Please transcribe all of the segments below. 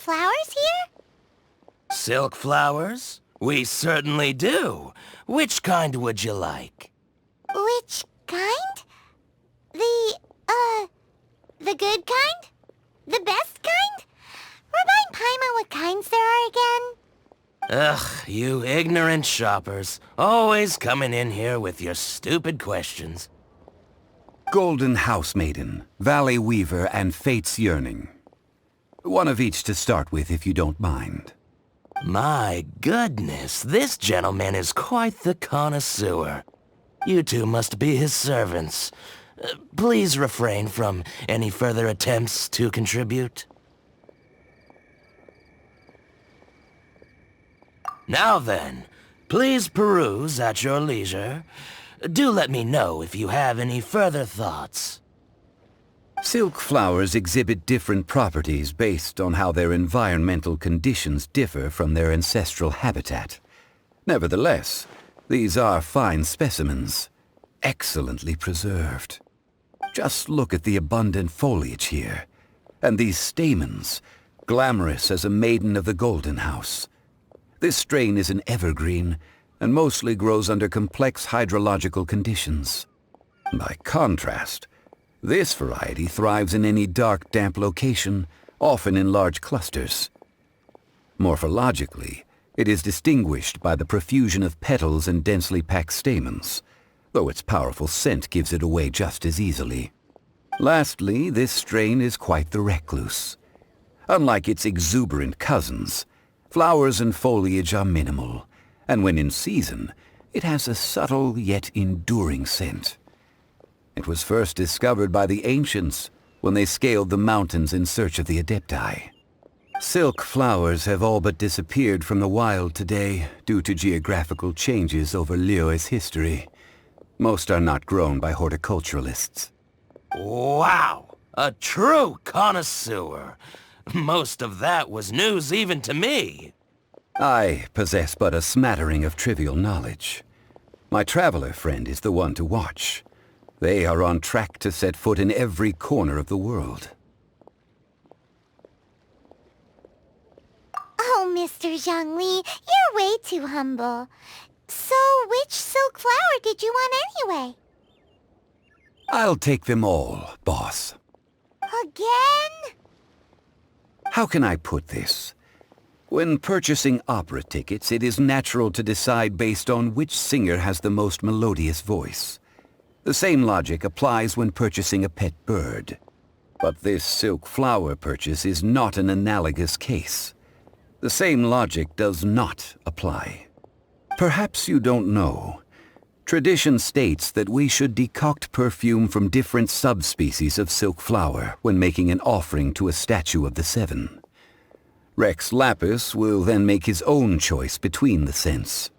silk flowers here? Silk flowers? We certainly do. Which kind would you like? Which kind? The good kind? The best kind? Remind Paimon what kinds there are again. Ugh, you ignorant shoppers. Always coming in here with your stupid questions. Golden House Maiden, Valley Weaver, and Fate's Yearning. One of each to start with, if you don't mind. My goodness, this gentleman is quite the connoisseur. You two must be his servants. Please refrain from any further attempts to contribute. Now then, please peruse at your leisure. Do let me know if you have any further thoughts. Silk flowers exhibit different properties based on how their environmental conditions differ from their ancestral habitat. Nevertheless, these are fine specimens, excellently preserved. Just look at the abundant foliage here, and these stamens, glamorous as a maiden of the Golden House. This strain is an evergreen, and mostly grows under complex hydrological conditions. By contrast, this variety thrives in any dark, damp location, often in large clusters. Morphologically, it is distinguished by the profusion of petals and densely packed stamens, though its powerful scent gives it away just as easily. Lastly, this strain is quite the recluse. Unlike its exuberant cousins, flowers and foliage are minimal, and when in season, it has a subtle yet enduring scent. It was first discovered by the ancients when they scaled the mountains in search of the Adepti. Silk flowers have all but disappeared from the wild today due to geographical changes over Liyue's history. Most are not grown by horticulturalists. Wow! A true connoisseur! Most of that was news even to me. I possess but a smattering of trivial knowledge. My traveler friend is the one to watch. They are on track to set foot in every corner of the world. Oh, Mr. Zhongli, you're way too humble. So, which silk flower did you want anyway? I'll take them all, boss. Again? How can I put this? When purchasing opera tickets, it is natural to decide based on which singer has the most melodious voice. The same logic applies when purchasing a pet bird. But this silk flower purchase is not an analogous case. The same logic does not apply. Perhaps you don't know. Tradition states that we should decoct perfume from different subspecies of silk flower when making an offering to a statue of the Seven. Rex Lapis will then make his own choice between the scents.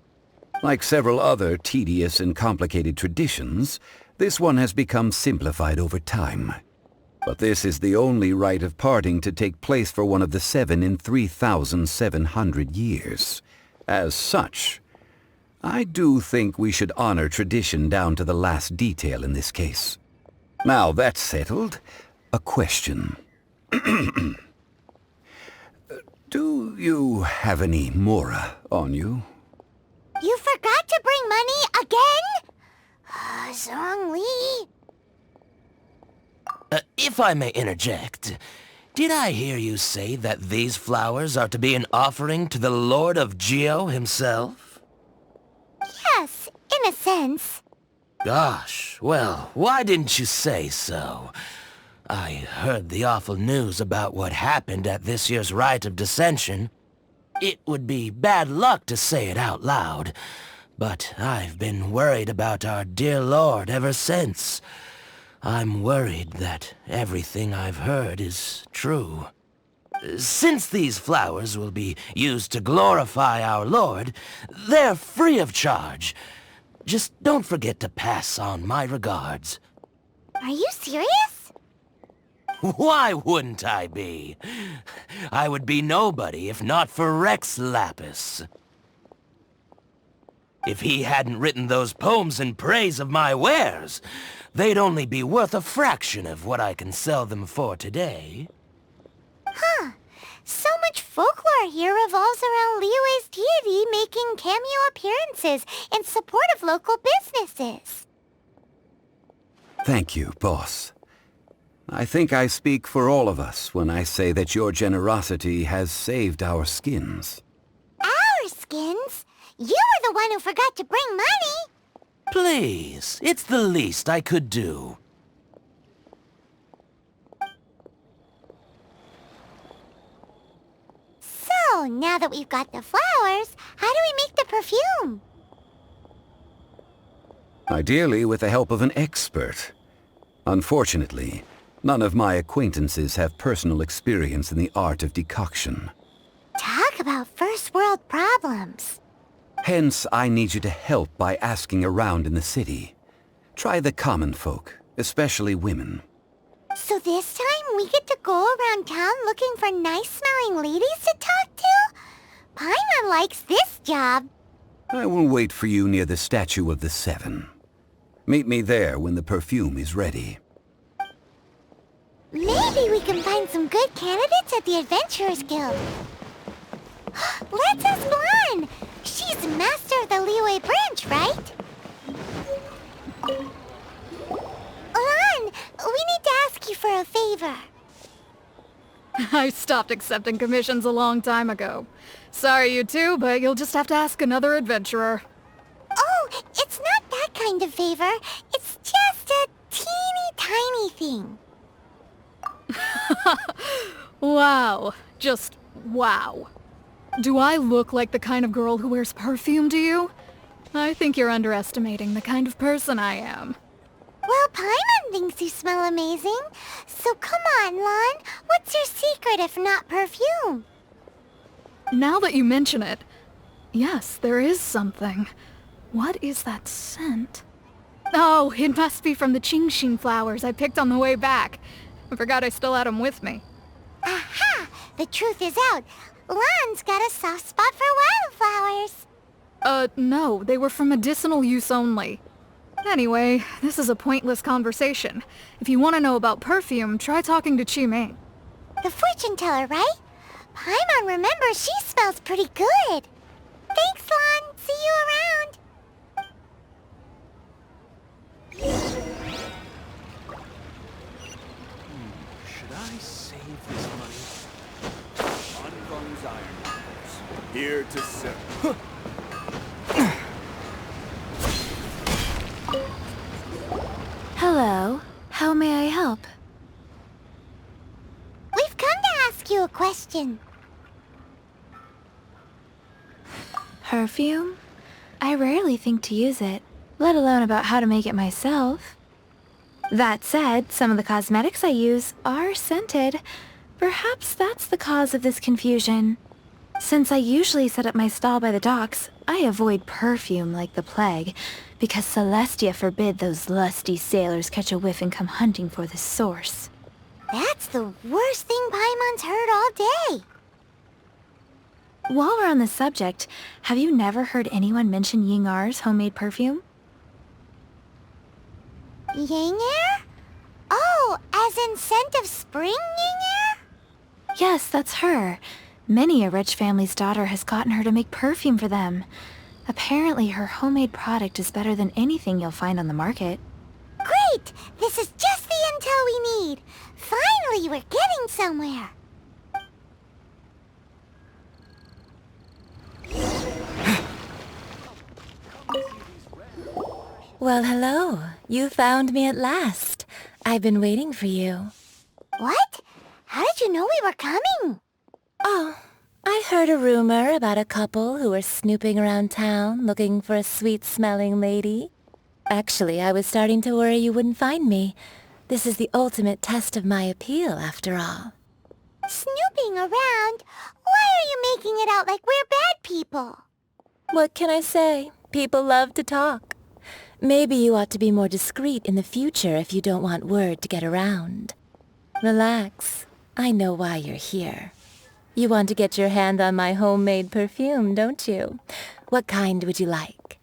Like several other tedious and complicated traditions, this one has become simplified over time. But this is the only rite of parting to take place for one of the Seven in 3,700 years. As such, I do think we should honor tradition down to the last detail in this case. Now that's settled, a question. Do you have any mora on you? You forgot to bring money again? Zhongli. If I may interject, did I hear you say that these flowers are to be an offering to the Lord of Geo himself? Yes, in a sense. Gosh, well, why didn't you say so? I heard the awful news about what happened at this year's Rite of Dissension. It would be bad luck to say it out loud, but I've been worried about our dear Lord ever since. I'm worried that everything I've heard is true. Since these flowers will be used to glorify our Lord, they're free of charge. Just don't forget to pass on my regards. Are you serious? Why wouldn't I be? I would be nobody if not for Rex Lapis. If he hadn't written those poems in praise of my wares, they'd only be worth a fraction of what I can sell them for today. Huh. So much folklore here revolves around Liyue's deity making cameo appearances in support of local businesses. Thank you, boss. I think I speak for all of us when I say that your generosity has saved our skins. Our skins? You were the one who forgot to bring money! Please, it's the least I could do. So, now that we've got the flowers, how do we make the perfume? Ideally with the help of an expert. Unfortunately, none of my acquaintances have personal experience in the art of decoction. Talk about first world problems. Hence, I need you to help by asking around in the city. Try the common folk, especially women. So this time we get to go around town looking for nice-smelling ladies to talk to? Paimon likes this job. I will wait for you near the Statue of the Seven. Meet me there when the perfume is ready. Maybe we can find some good candidates at the Adventurers Guild. Let's ask Lan! She's master of the Liyue branch, right? Lan, we need to ask you for a favor. I stopped accepting commissions a long time ago. Sorry, you two, but you'll just have to ask another adventurer. Oh, it's not that kind of favor. It's just a teeny tiny thing. Wow. Just wow. Do I look like the kind of girl who wears perfume to you? I think you're underestimating the kind of person I am. Well, Paimon thinks you smell amazing. So come on, Lan. What's your secret if not perfume? Now that you mention it, yes, there is something. What is that scent? Oh, it must be from the Genshin flowers I picked on the way back. I forgot I still had them with me. Aha! The truth is out. Lan's got a soft spot for wildflowers. No, they were for medicinal use only. Anyway, this is a pointless conversation. If you want to know about perfume, try talking to Qimei. The fortune teller, right? Paimon remembers she smells pretty good. Thanks, Lan. See you around. Should I save this money? Unbung's iron. Here to sell. Hello. How may I help? We've come to ask you a question. Perfume? I rarely think to use it, let alone about how to make it myself. That said, some of the cosmetics I use are scented. Perhaps that's the cause of this confusion. Since I usually set up my stall by the docks, I avoid perfume like the plague, because Celestia forbid those lusty sailors catch a whiff and come hunting for the source. That's the worst thing Paimon's heard all day. While we're on the subject, have you never heard anyone mention Yingar's homemade perfume? Yingar? Oh, as in scent of spring, Yingar? Yes, that's her. Many a rich family's daughter has gotten her to make perfume for them. Apparently, her homemade product is better than anything you'll find on the market. Great! This is just the intel we need. Finally, we're getting somewhere. Well, hello. You found me at last. I've been waiting for you. What? How did you know we were coming? Oh, I heard a rumor about a couple who were snooping around town looking for a sweet-smelling lady. Actually, I was starting to worry you wouldn't find me. This is the ultimate test of my appeal, after all. Snooping around? Why are you making it out like we're bad people? What can I say? People love to talk. Maybe you ought to be more discreet in the future if you don't want word to get around. Relax. I know why you're here. You want to get your hand on my homemade perfume, don't you? What kind would you like?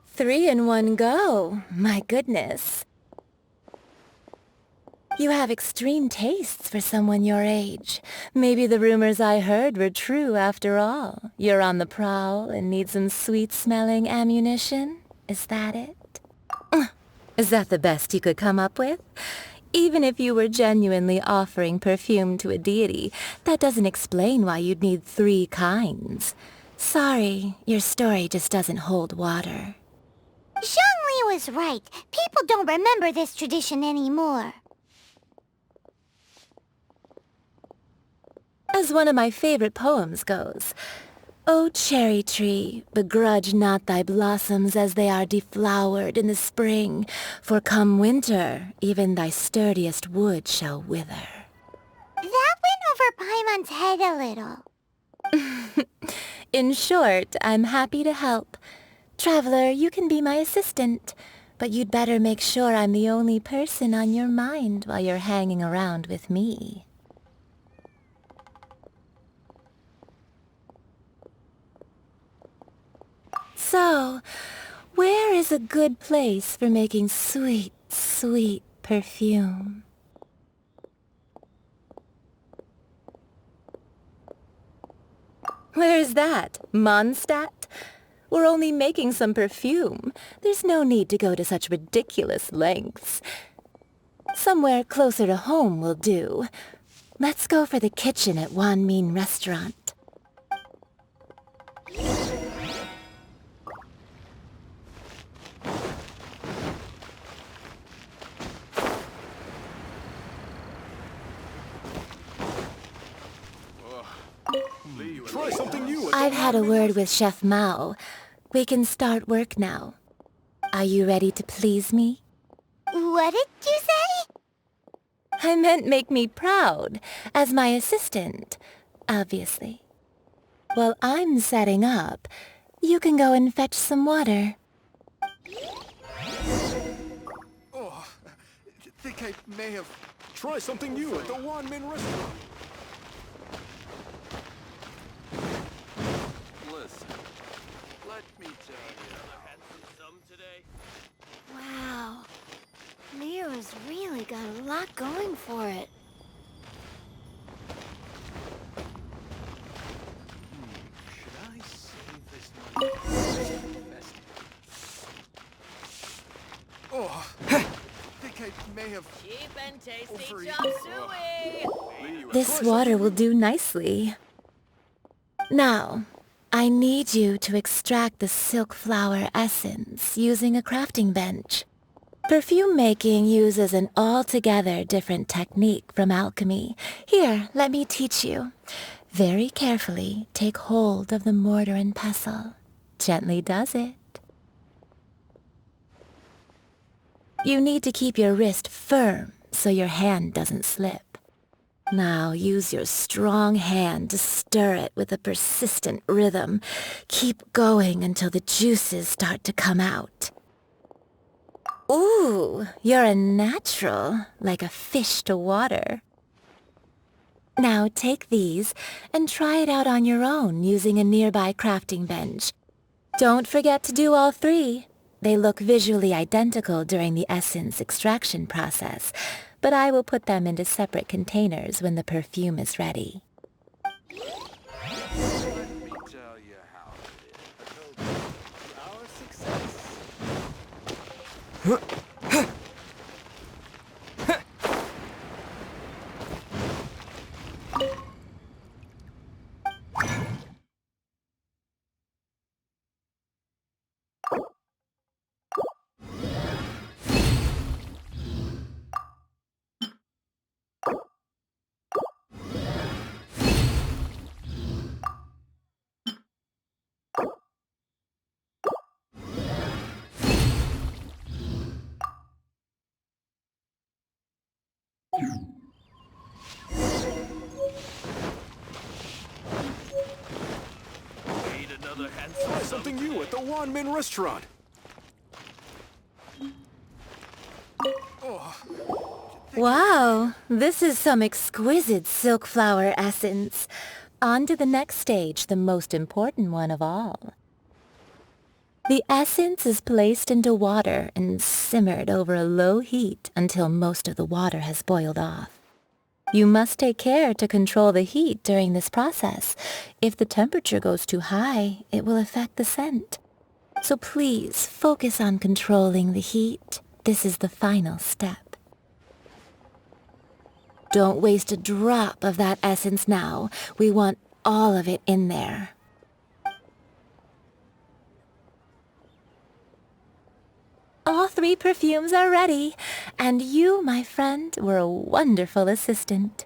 3 in one go. My goodness. You have extreme tastes for someone your age. Maybe the rumors I heard were true after all. You're on the prowl and need some sweet-smelling ammunition? Is that it? Is that the best you could come up with? Even if you were genuinely offering perfume to a deity, that doesn't explain why you'd need 3 kinds. Sorry, your story just doesn't hold water. Zhongli was right. People don't remember this tradition anymore. As one of my favorite poems goes, "O cherry tree, begrudge not thy blossoms as they are deflowered in the spring, for come winter, even thy sturdiest wood shall wither." That went over Paimon's head a little. In short, I'm happy to help. Traveler, you can be my assistant, but you'd better make sure I'm the only person on your mind while you're hanging around with me. So, where is a good place for making sweet, sweet perfume? Where's that? Mondstadt? We're only making some perfume. There's no need to go to such ridiculous lengths. Somewhere closer to home will do. Let's go for the kitchen at Wan Min Restaurant. Try something new. I've had a word with Chef Mao. We can start work now. Are you ready to please me? What did you say? I meant make me proud, as my assistant, obviously. While I'm setting up, you can go and fetch some water. Oh, I think I may have... Try something new at the Wan Min Restaurant. Listen, let me tell you. Wow. Mira's really got a lot going for it. Should I save this money? Oh, I think I may have... Cheap and tasty Overeaten. chop suey. This water will do nicely. Now, I need you to extract the silk flower essence using a crafting bench. Perfume making uses an altogether different technique from alchemy. Here, let me teach you. Very carefully, take hold of the mortar and pestle. Gently does it. You need to keep your wrist firm so your hand doesn't slip. Now use your strong hand to stir it with a persistent rhythm. Keep going until the juices start to come out. Ooh, you're a natural, like a fish to water. Now take these and try it out on your own using a nearby crafting bench. Don't forget to do all 3. They look visually identical during the essence extraction process, but I will put them into separate containers when the perfume is ready. Let me tell you how it is. Our success. Need another hand. Try something new at the Wan Min Restaurant. Wow, this is some exquisite silk flower essence. On to the next stage, the most important one of all. The essence is placed into water and simmered over a low heat until most of the water has boiled off. You must take care to control the heat during this process. If the temperature goes too high, it will affect the scent. So please focus on controlling the heat. This is the final step. Don't waste a drop of that essence now. We want all of it in there. All 3 perfumes are ready, and you, my friend, were a wonderful assistant.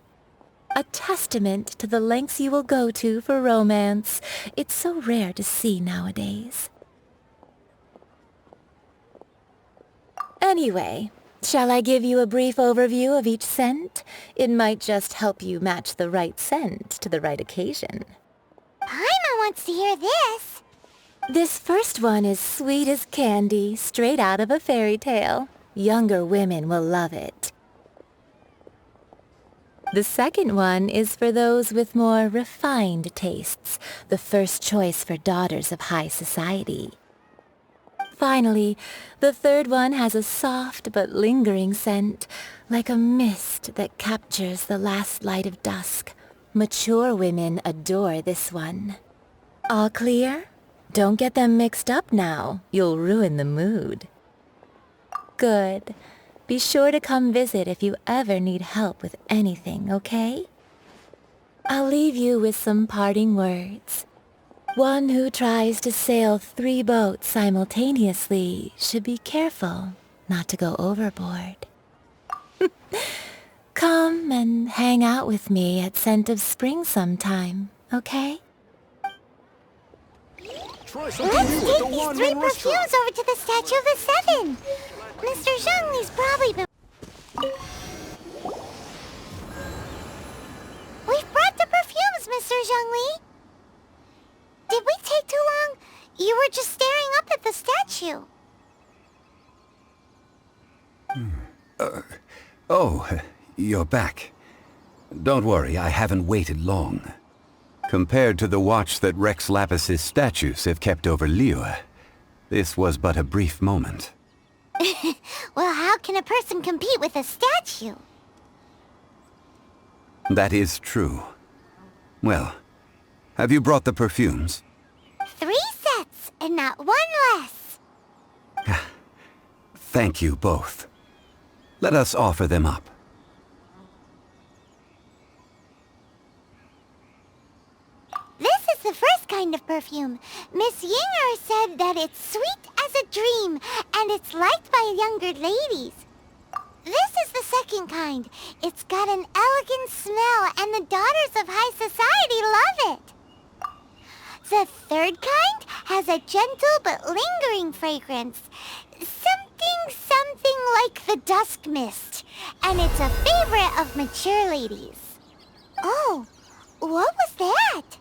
A testament to the lengths you will go to for romance. It's so rare to see nowadays. Anyway, shall I give you a brief overview of each scent? It might just help you match the right scent to the right occasion. Paimon wants to hear this. This first one is sweet as candy, straight out of a fairy tale. Younger women will love it. The second one is for those with more refined tastes, the first choice for daughters of high society. Finally, the third one has a soft but lingering scent, like a mist that captures the last light of dusk. Mature women adore this one. All clear? Don't get them mixed up now. You'll ruin the mood. Good. Be sure to come visit if you ever need help with anything, okay? I'll leave you with some parting words. One who tries to sail 3 boats simultaneously should be careful not to go overboard. Come and hang out with me at Scent of Spring sometime, okay? Try something Let's new at take the these One 3 Man Restaurant. perfumes over to the Statue of the Seven. Mr. Zhongli's probably been... We've brought the perfumes, Mr. Zhongli. Did we take too long? You were just staring up at the statue. Oh, you're back. Don't worry, I haven't waited long. Compared to the watch that Rex Lapis's statues have kept over Liyue, this was but a brief moment. Well, how can a person compete with a statue? That is true. Well, have you brought the perfumes? 3 sets, and not 1 less. Thank you both. Let us offer them up. This is the first kind of perfume. Miss Yinger said that it's sweet as a dream, and it's liked by younger ladies. This is the second kind. It's got an elegant smell, and the daughters of high society love it. The third kind has a gentle but lingering fragrance. Something like the dusk mist, and it's a favorite of mature ladies. Oh, what was that?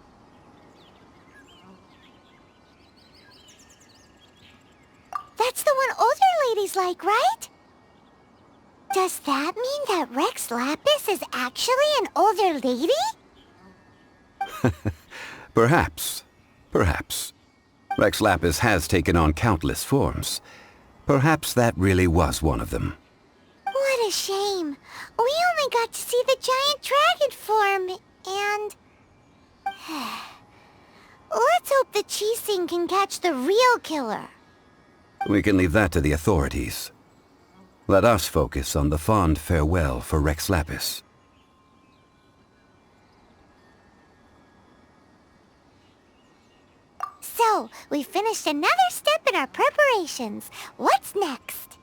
That's the one older ladies like, right? Does that mean that Rex Lapis is actually an older lady? Perhaps. Perhaps. Rex Lapis has taken on countless forms. Perhaps that really was one of them. What a shame. We only got to see the giant dragon form, and... Let's hope the Chi-Sing can catch the real killer. We can leave that to the authorities. Let us focus on the fond farewell for Rex Lapis. So, we finished another step in our preparations. What's next?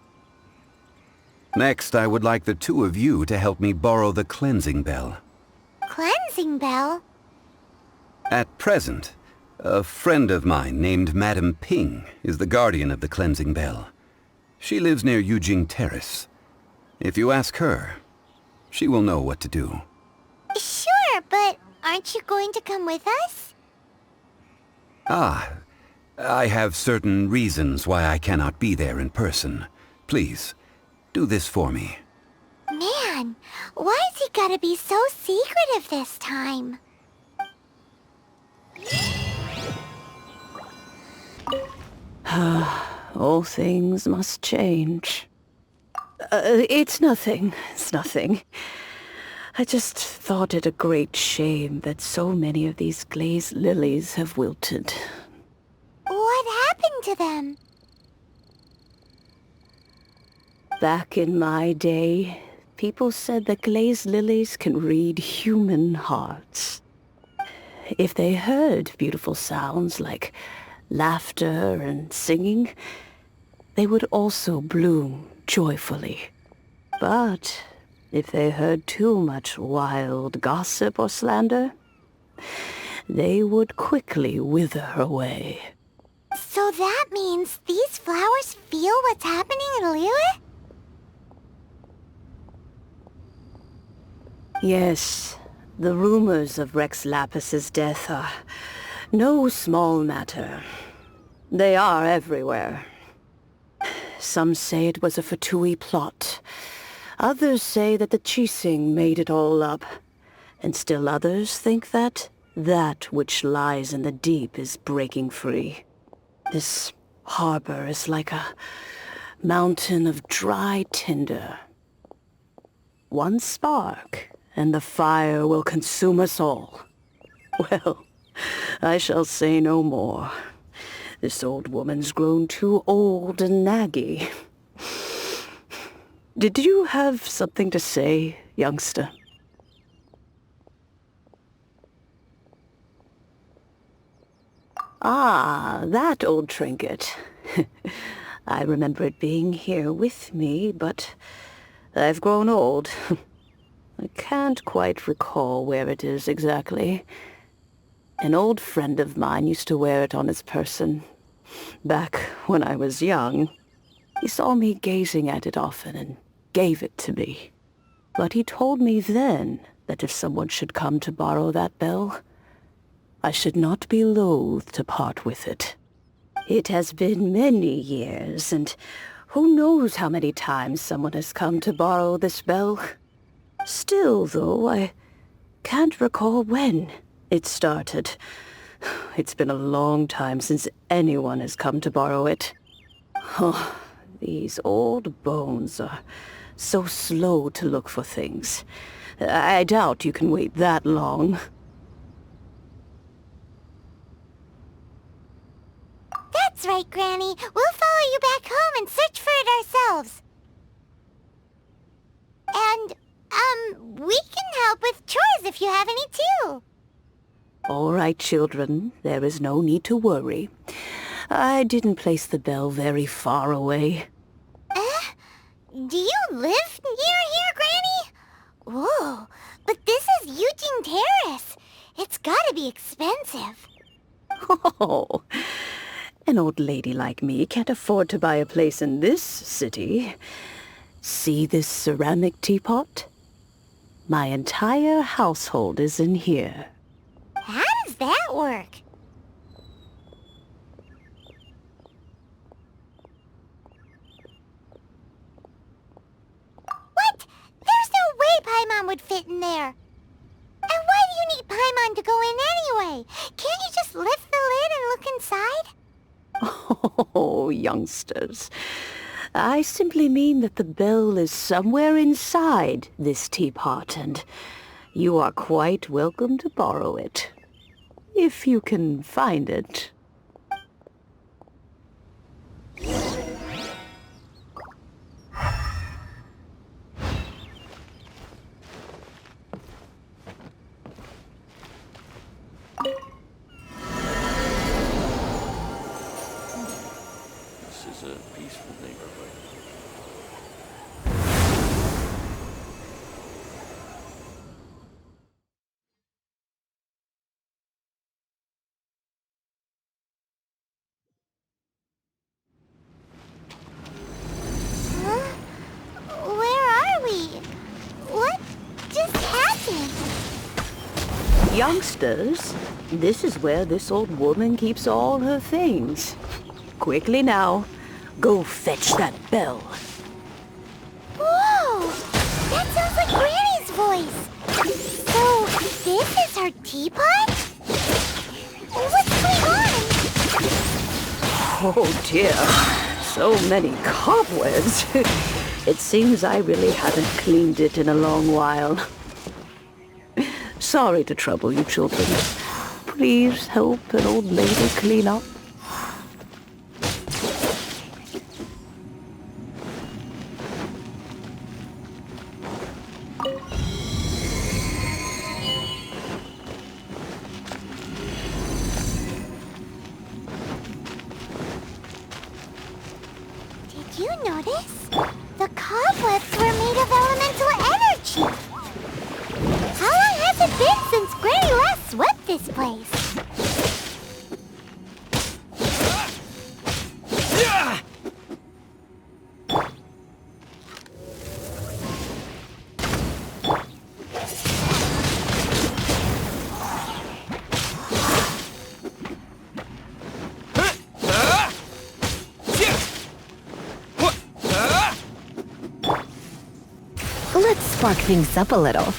Next, I would like the 2 of you to help me borrow the cleansing bell. Cleansing bell? At present, a friend of mine named Madame Ping is the guardian of the cleansing bell. She lives near Yujing Terrace. If you ask her, she will know what to do. Sure, but aren't you going to come with us? Ah, I have certain reasons why I cannot be there in person. Please, do this for me. Man, why's he gotta be so secretive this time? All things must change. It's nothing. It's nothing. I just thought it a great shame that so many of these glazed lilies have wilted. What happened to them? Back in my day, people said that glazed lilies can read human hearts. If they heard beautiful sounds like laughter and singing, they would also bloom joyfully. But if they heard too much wild gossip or slander, they would quickly wither away. So that means these flowers feel what's happening in Liyue? Yes, the rumors of Rex Lapis's death are no small matter. They are everywhere. Some say it was a Fatui plot. Others say that the Chising made it all up. And still others think that which lies in the deep is breaking free. This harbor is like a mountain of dry tinder. One spark, and the fire will consume us all. Well, I shall say no more. This old woman's grown too old and naggy. Did you have something to say, youngster? Ah, that old trinket. I remember it being here with me, but I've grown old. I can't quite recall where it is exactly. An old friend of mine used to wear it on his person. Back when I was young, he saw me gazing at it often and gave it to me. But he told me then that if someone should come to borrow that bell, I should not be loath to part with it. It has been many years, and who knows how many times someone has come to borrow this bell. Still, though, I can't recall when it started. It's been a long time since anyone has come to borrow it. Oh, these old bones are so slow to look for things. I doubt you can wait that long. That's right, Granny. We'll follow you back home and search for it ourselves. And, we can help with chores if you have any too. All right, children. There is no need to worry. I didn't place the bell very far away. Do you live near here, Granny? Whoa, but this is Eugene Terrace. It's gotta be expensive. Oh, an old lady like me can't afford to buy a place in this city. See this ceramic teapot? My entire household is in here. How does that work? What? There's no way Paimon would fit in there. And why do you need Paimon to go in anyway? Can't you just lift the lid and look inside? Oh, youngsters. I simply mean that the bell is somewhere inside this teapot, and you are quite welcome to borrow it. If you can find it. This is a peaceful neighborhood. Huh? Where are we? What just happened? Youngsters, this is where this old woman keeps all her things. Quickly now, go fetch that bell. Whoa! That sounds like Granny's voice! So, this is her teapot? What's going on? Oh dear, so many cobwebs. It seems I really haven't cleaned it in a long while. Sorry to trouble you, children. Please help an old lady clean up. Did you notice? The cobwebs were made of elemental energy. How long has it been since Granny last swept this place? Let's spark things up a little.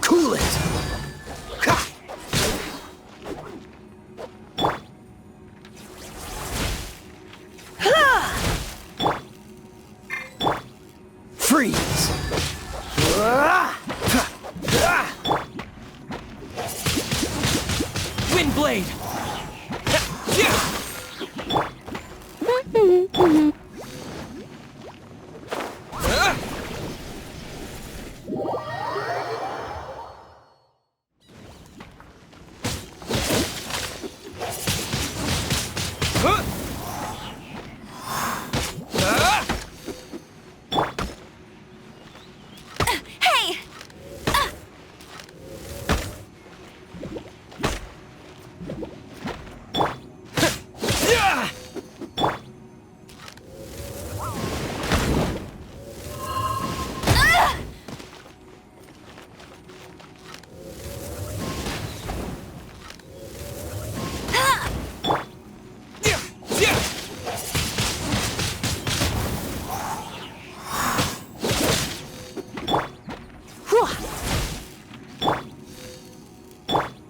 Cool it! Freeze! Windblade! Hey!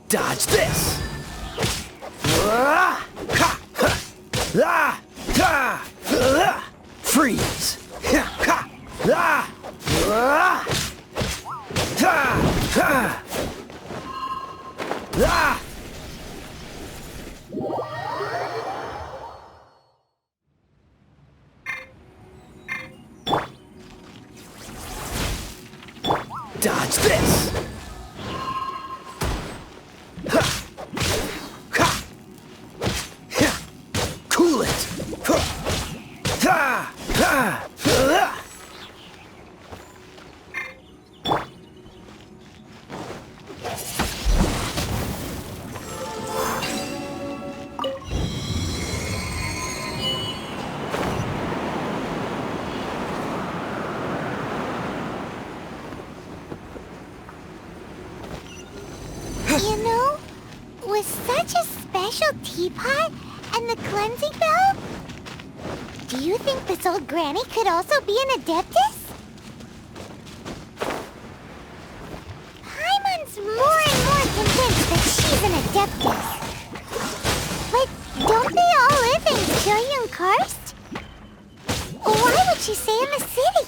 Dodge this! Freeze! Dodge this! Cool it! You know, with such a special teapot and the cleansing bell, do you think this old granny could also be an adeptus? Paimon's more and more convinced that she's an adeptus. But don't they all live in Julian Karst? Why would she stay in the city?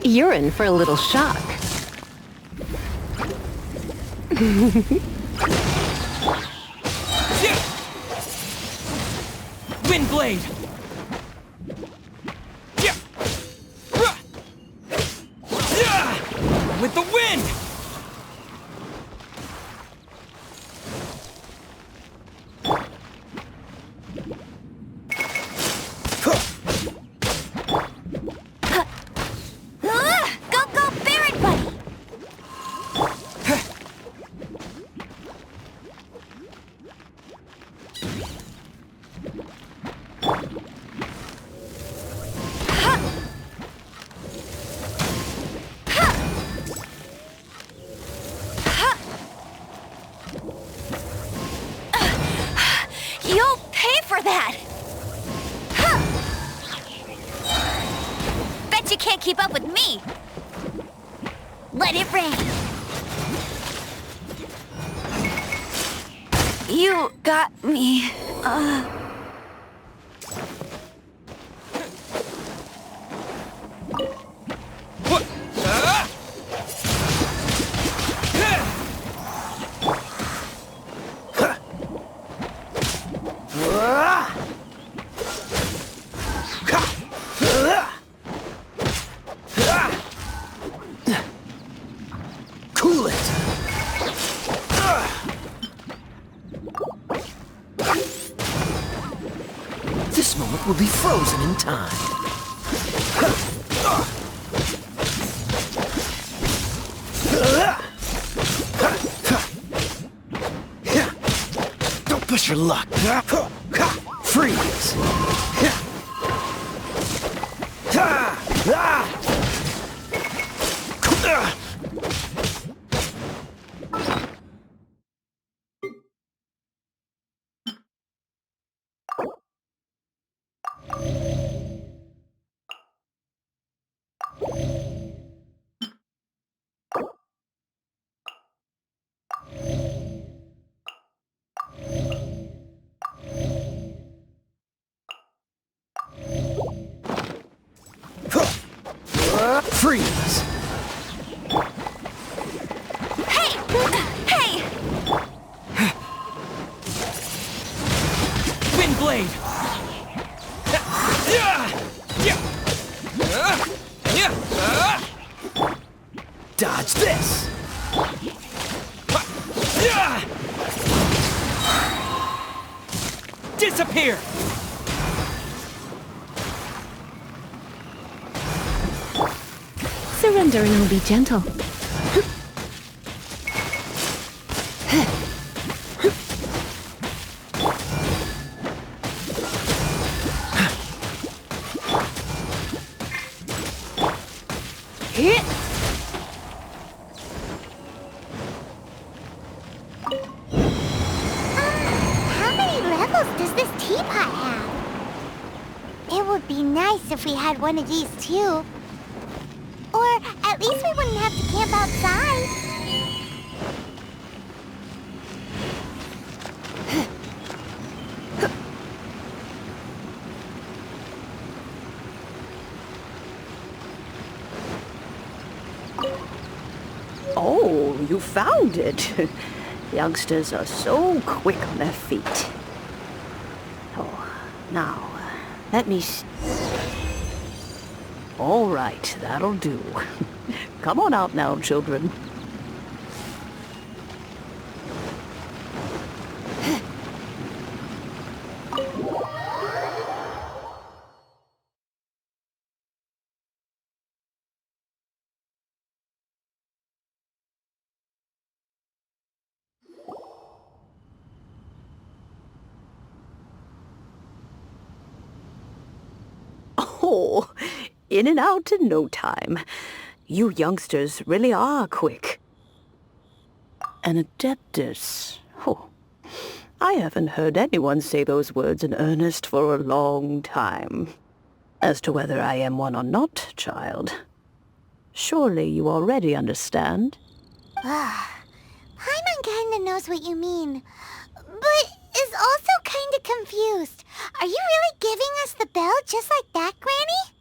You're in for a little shock. Wind blade! With the wind! Go, Barrett buddy! You'll pay for that! Bet you can't keep up with me! Let it rain! You got me. Cool it! This moment will be frozen in time. Don't push your luck. Freeze! Freeze! Hey! Hey! Wind blade! Dodge this! Disappear! Surrendering will be gentle. How many levels does this teapot have? It would be nice if we had one of these too. Or at least we wouldn't have to camp outside. Oh, you found it. Youngsters are so quick on their feet. Oh, now, let me see. All right, that'll do. Come on out now, children. Oh, in and out in no time. You youngsters really are quick. An adeptus. Oh, I haven't heard anyone say those words in earnest for a long time. As to whether I am one or not, child, surely you already understand. Paimon kinda knows what you mean, but is also kinda confused. Are you really giving us the bell just like that, Granny?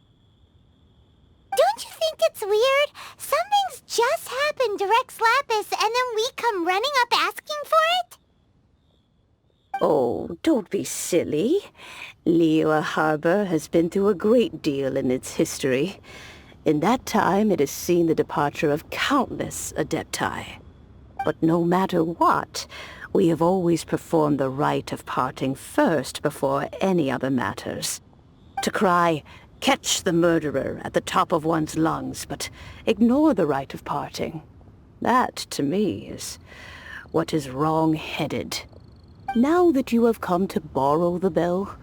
Don't you think it's weird? Something's just happened to Rex Lapis, and then we come running up asking for it? Oh, don't be silly. Liyue Harbor has been through a great deal in its history. In that time, it has seen the departure of countless Adepti. But no matter what, we have always performed the rite of parting first before any other matters. To cry, "Catch the murderer," at the top of one's lungs, but ignore the rite of parting. That, to me, is what is wrong-headed. Now that you have come to borrow the bell,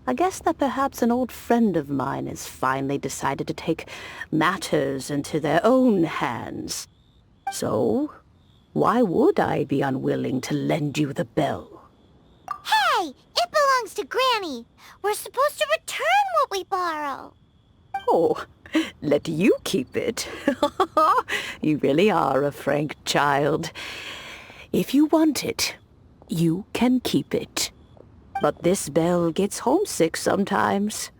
I guess that perhaps an old friend of mine has finally decided to take matters into their own hands. So, why would I be unwilling to lend you the bell? Hey! It belongs to Granny! We're supposed to return what we borrow! Oh, let you keep it. You really are a frank child. If you want it, you can keep it. But this bell gets homesick sometimes.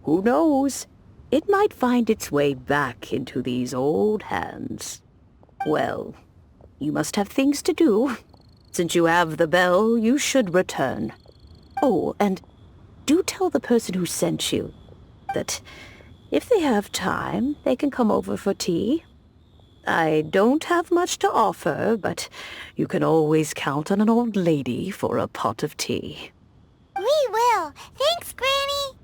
Who knows? It might find its way back into these old hands. Well, you must have things to do. Since you have the bell, you should return. Oh, and do tell the person who sent you that if they have time, they can come over for tea. I don't have much to offer, but you can always count on an old lady for a pot of tea. We will. Thanks, Granny.